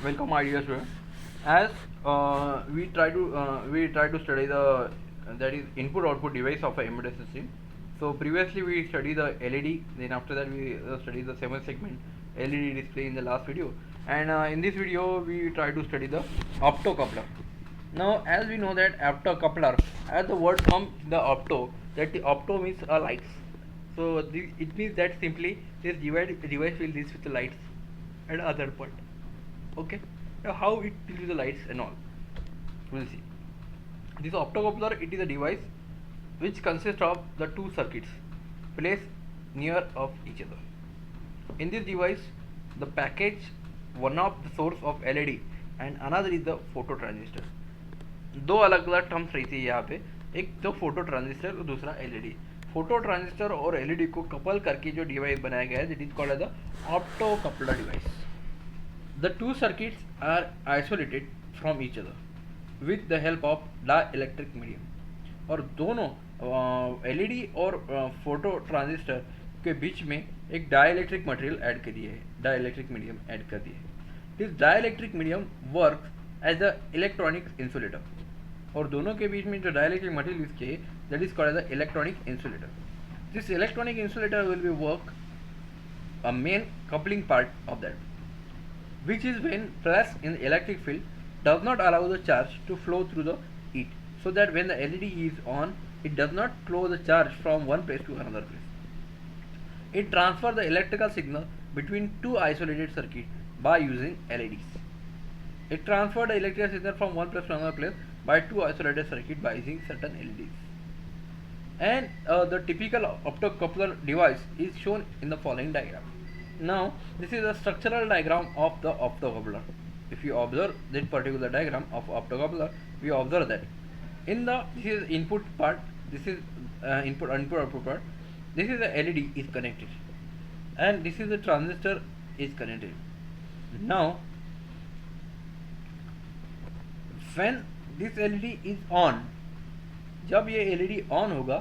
welcome my dear student. As we try to study the that is input output device of a embedded system. So previously we studied the LED, then after that we studied the 7 segment LED display in the last video, and in this video we try to study the optocoupler. Now as we know that optocoupler, as the word comes the opto, that the opto means lights. So it means that simply this device will deal with the lights and other part. Okay, now how it deals with the lights and all, we'll see. This optocoupler, it is a device which consists of the two circuits placed near of each other. In this device, the package, one of the source of LED and another is the photo transistor. दो अलग अलग terms रहती है यहाँ पे, एक तो photo transistor और दूसरा एलईडी. फोटो ट्रांजिस्टर और एलईडी को कपल करके जो डिवाइस बनाया गया है, that is called as the optocoupler device. The two circuits are isolated from each other with the help of dielectric medium. और दोनों एलईडी और फोटो ट्रांजिस्टर के बीच में एक डाइलेक्ट्रिक मटेरियल ऐड कर दिए है, डाइलेक्ट्रिक मीडियम ऐड कर दिए है. This dielectric medium works as a electronic insulator. और दोनों के बीच में जो डाइलेक्ट्रिक मटेरियल यूज किए, that is called as the electronic insulator. This electronic insulator will be work a main coupling part of that, which is when pressed in the electric field does not allow the charge to flow through the it, so that when the LED is on, it does not flow the charge from one place to another place. It transfers the electrical signal between two isolated circuits by using LEDs. It transfers the electrical signal from one place to another place by two isolated circuits by using certain LEDs. And the typical optocoupler device is shown in the following diagram. Now this is a structural diagram of the optocoupler. If you observe that particular diagram of optocoupler, we observe that in the this is input part, this is input output part, this is the LED is connected, and this is the transistor is connected. Now when this LED is on, जब ये LED on होगा,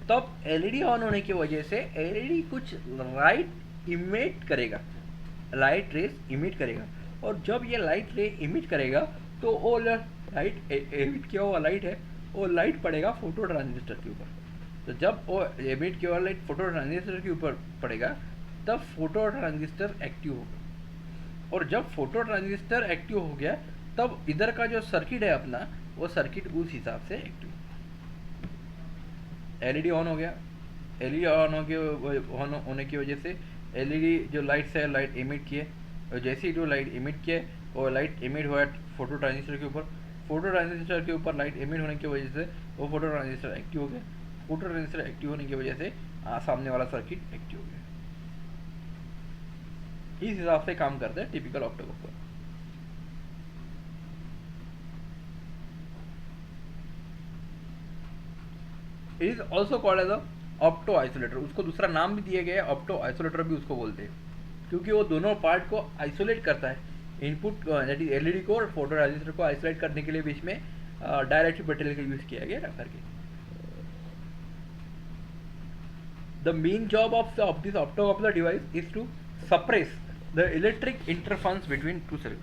तब LED on होने की वजह से LED कुछ light emit करेगा, लाइट रेस इमिट करेगा. और जब ये लाइट रे इमिट करेगा तो वो लाइट इमिट किया हुआ लाइट है, वो लाइट पड़ेगा फोटो ट्रांजिस्टर के ऊपर. तो जब वो इमिट किया हुआ लाइट फोटो ट्रांजिस्टर के ऊपर पड़ेगा, तब फोटो ट्रांजिस्टर एक्टिव होगा. और जब फोटो ट्रांजिस्टर एक्टिव हो गया, तब इधर का जो सर्किट है अपना, वो सर्किट उस हिसाब से एक्टिव. एलईडी ऑन हो गया, एलईडी ऑन होने की वजह से एलईडी जो लाइट्स है लाइट इमिट किए, और जैसे ही जो लाइट इमिट किए वो लाइट इमिट हुआ फोटो ट्रांजिस्टर के ऊपर. फोटो ट्रांजिस्टर के ऊपर लाइट इमिट होने की वजह से वो फोटो ट्रांजिस्टर एक्टिव हो गया. फोटो ट्रांजिस्टर एक्टिव होने की वजह से सामने वाला सर्किट एक्टिव हो गया. इस हिसाब से काम करते हैं typical optocoupler. It is also called as a opto isolator. उसको दूसरा नाम भी दिया गया है, ऑप्टो आइसोलेटर भी उसको बोलते हैं, क्योंकि वो दोनों पार्ट को आइसोलेट करता है. इनपुट दैट इज एलईडी को और फोटो ट्रांजिस्टर को आइसोलेट करने के लिए बीच में डाइलेक्ट्रिक मटेरियल का यूज किया गया करके. The main job of this optocoupler device is to suppress the electric interference between two circuit.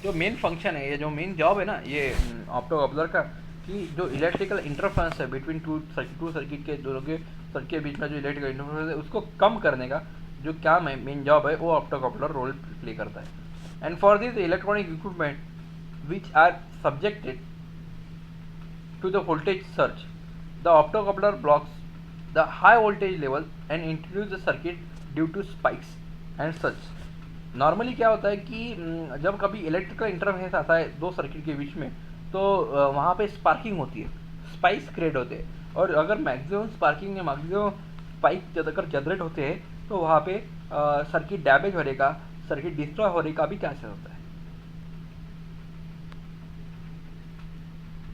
जो मेन फंक्शन है, ये जो मेन जॉब है ना ये ऑप्टोकपलर का, कि जो इलेक्ट्रिकल इंटरफेरेंस है बिटवीन टू सर्किट के दोनों के सर्किट के बीच में जो इलेक्ट्रिकल इंटरफेरेंस है, उसको कम करने का जो क्या मेन जॉब है, वो ऑप्टोकपलर रोल प्ले करता है. And for this electronic equipment which are subjected to the voltage surge, the optocoupler blocks the high voltage level and introduce the circuit due to spikes and such. Normally क्या होता है कि जब कभी electrical interference आता है दो circuit के बीच में, तो वहाँ पे स्पार्किंग होती है, स्पाइक्स क्रिएट होते हैं. और अगर मैक्सिमम स्पार्किंग या मैक्सिमम स्पाइक अगर जनरेट होते हैं, तो वहाँ पे सर्किट डैमेज होने का, सर्किट डिस्ट्रॉय होने का भी चांसेस होता है.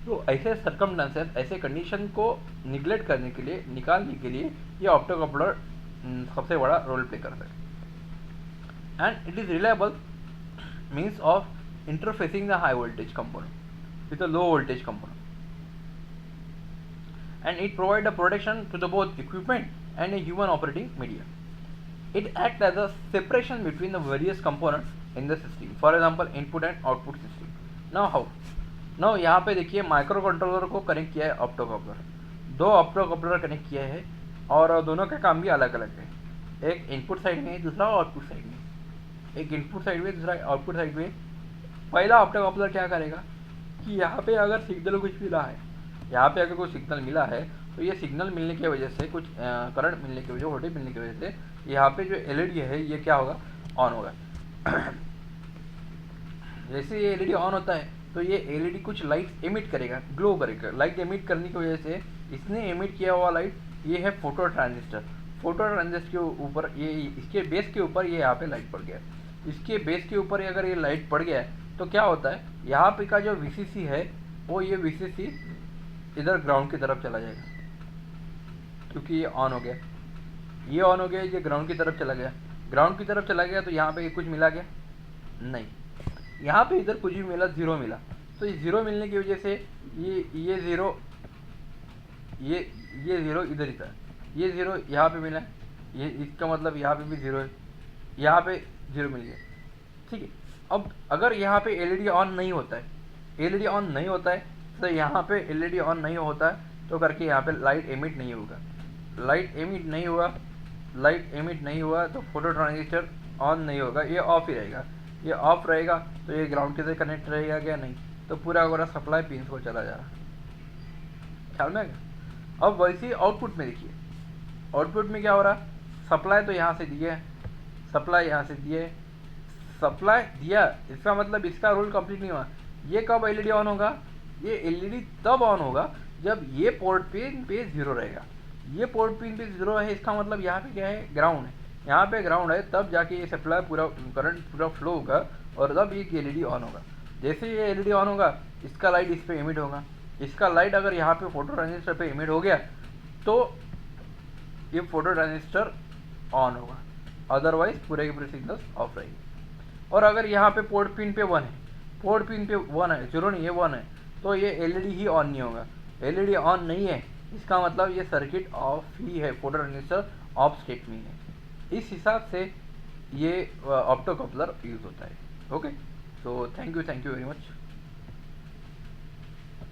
तो ऐसे सर्कमस्टेंसेस, ऐसे कंडीशन को निगलेक्ट करने के लिए, निकालने के लिए ये ऑप्टोकपलर सबसे बड़ा रोल प्ले करता है. And it is reliable means of interfacing the high voltage component with a low voltage component, and it provide a protection to the both equipment and a human operating media. It acts as a separation between the various components in the system. For example, input and output system. Now how? Now यहाँ पे देखिए micro controller को connect किया है optocoupler, दो optocoupler connect किया है और दोनों का काम भी अलग अलग है। एक इनपुट साइड में है, दूसरा आउटपुट साइड में। एक इनपुट साइड में, दूसरा आउटपुट साइड में। पहला ऑप्टोकपलर क्या करेगा कि यहाँ पे अगर सिग्नल कुछ मिला है, यहाँ पे अगर कोई सिग्नल मिला है तो ये सिग्नल मिलने की वजह से, कुछ करंट मिलने की वजह, वोल्टेज मिलने की वजह से यहाँ पे जो एलईडी है ये क्या होगा, ऑन होगा। जैसे ये एलईडी ऑन होता है तो ये एलईडी कुछ लाइट एमिट करेगा, ग्लो करेगा। लाइट एमिट करने की वजह से इसने एमिट किया हुआ लाइट ये है फोटो ट्रांजिस्टर। फोटो ट्रांजिस्टर के ऊपर ये, इसके बेस के ऊपर ये यहाँ पे लाइट पड़ गया। इसके बेस के ऊपर अगर ये लाइट पड़ गया तो क्या होता है, यहाँ पे का जो वीसीसी है वो, ये वीसीसी इधर ग्राउंड की तरफ चला जाएगा क्योंकि ये ऑन हो गया। ये ऑन हो गया, ये ग्राउंड की तरफ चला गया। ग्राउंड की तरफ चला गया तो यहाँ पे कुछ मिला क्या? नहीं। यहाँ पे इधर कुछ भी मिला, जीरो मिला। तो ये जीरो मिलने की वजह से ये जीरो, ये जीरो इधर ही था, ये जीरो यहाँ पे मिला, ये इसका मतलब यहाँ पे भी जीरो है, यहाँ पे जीरो मिल गया। ठीक है। अब अगर यहाँ पे एलईडी ऑन नहीं होता है, एलईडी ऑन नहीं होता है तो यहाँ पे एलईडी ऑन नहीं होता है तो करके यहाँ पे लाइट एमिट नहीं होगा। लाइट एमिट नहीं हुआ, लाइट एमिट नहीं हुआ तो फोटो ट्रांजिस्टर ऑन नहीं होगा, ये ऑफ ही रहेगा। ये ऑफ रहेगा तो ये ग्राउंड के साथ कनेक्ट रहेगा क्या? नहीं। तो पूरा पूरा सप्लाई पिंस को चला जा रहा। ख्याल में आ गया? अब वैसे ही आउटपुट में देखिए, आउटपुट में क्या हो रहा, सप्लाई तो यहाँ से दिया है, सप्लाई यहाँ से दिया है, सप्लाई दिया, इसका मतलब इसका रोल कंप्लीट नहीं हुआ। ये कब एलईडी ऑन होगा? ये एलईडी तब ऑन होगा जब ये पोर्ट पिन पे जीरो रहेगा। ये पोर्ट पिन पे जीरो है, इसका मतलब यहाँ पे क्या है, ग्राउंड है। यहाँ पे ग्राउंड है, तब जाके ये सप्लाई पूरा करंट पूरा फ्लो होगा और तब ये एलईडी ऑन होगा। जैसे ये एलईडी ऑन होगा, इसका लाइट इस पे एमिट होगा। इसका लाइट अगर यहाँ पे फोटो ट्रांजिस्टर पे एमिट हो गया तो ये फोटो ट्रांजिस्टर ऑन होगा, अदरवाइज पूरे के पूरे सिग्नल्स ऑफ रहेंगे। और अगर यहाँ पे पोर्ट पिन पे 1 है, पोर्ट पिन पे 1 है, जीरो नहीं है 1 है, तो ये एलईडी ही ऑन नहीं होगा। एलईडी ऑन नहीं है, इसका मतलब ये सर्किट ऑफ ही है, फोटो ट्रांजिस्टर ऑफ स्टेट में है। इस हिसाब से ये ऑप्टोकपलर यूज होता है। Okay, so thank you very much.